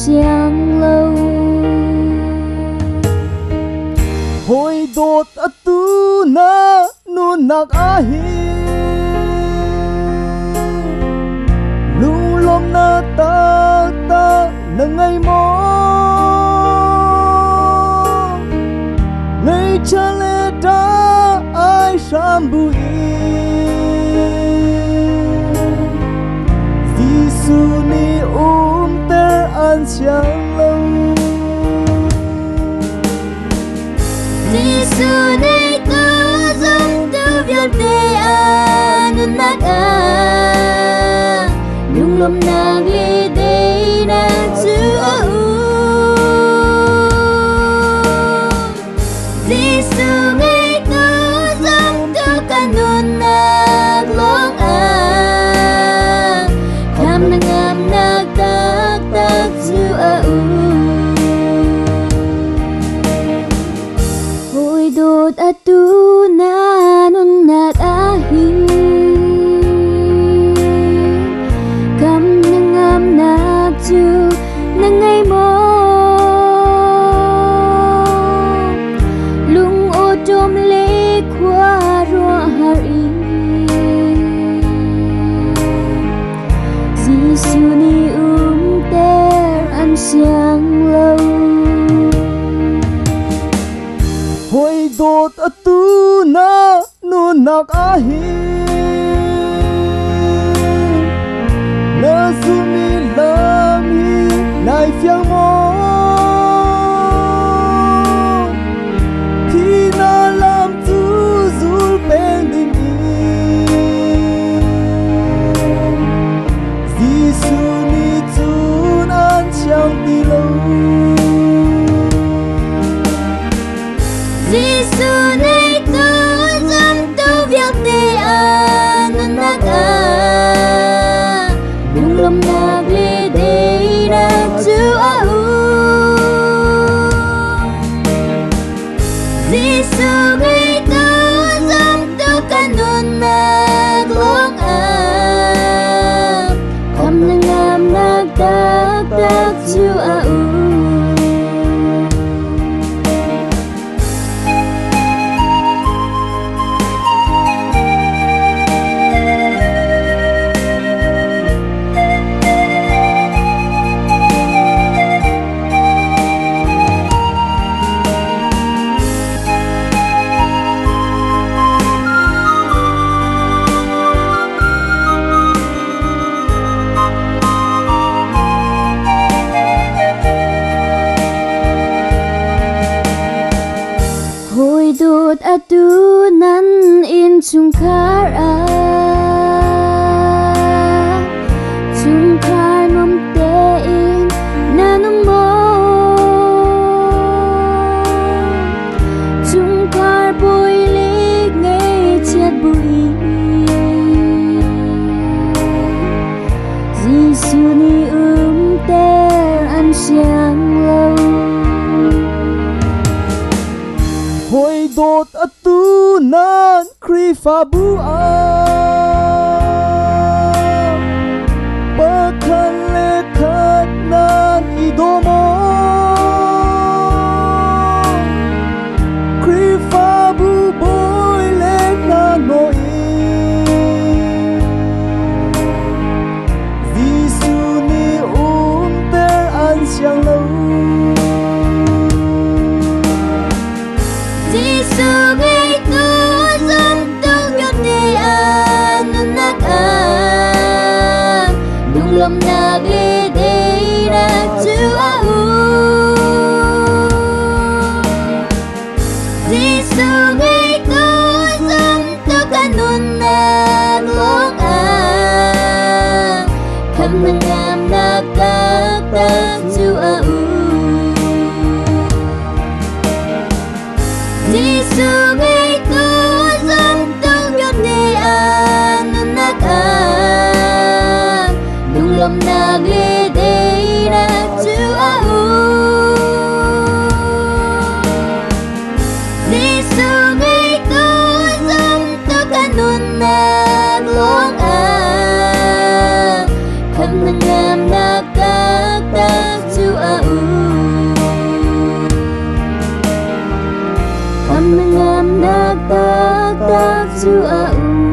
xiang lâu hồi đột tu na nu nạc ahi lung lom na ta ta na ngày mò ngày cha lê ta ai sam bui Giêsu ni ter an xiang lâu Giêsu này tu giống tu việc để an nát à nhung lom nàng lê đây nàng chữ Giêsu này tu giống tu canon nạc long à kham nang am nạc tak tak chữ đột tu na nun nat ahi kam nangam nak chu nangai mo lung o tom le khwa ro hari Giêsu ni ter an xiang lâu hồi đột tu na nu nạc ahi na sumi lam hi nai phiang mo khi na lam tu zul pen ding Giêsu ni chun an chang ti lâu Giêsu này tu giống tu việc để an nát à nhung lom nạc lê đây nàng chữ Giêsu này tu giống tu canon nạc long à kham nang am nạc tak tak chữ đột tu nan in chung khar nom te in nanum mo chung khar boi lik ngay chiat bui Giêsu ni ter an xiang lâu hồi đột tu nan kri fa bu ba khan le khat nan i do mo kri fa bu boy le na no i Giêsu ni ter an xiang lâu Giêsu ngày tu giống tu việc để an nát à nhung lom nạc lê đây nàng chữ Giêsu ngày tu giống tu canon nạc long à kham nang am nạc tak tak chữ Melam nak tak tak zu au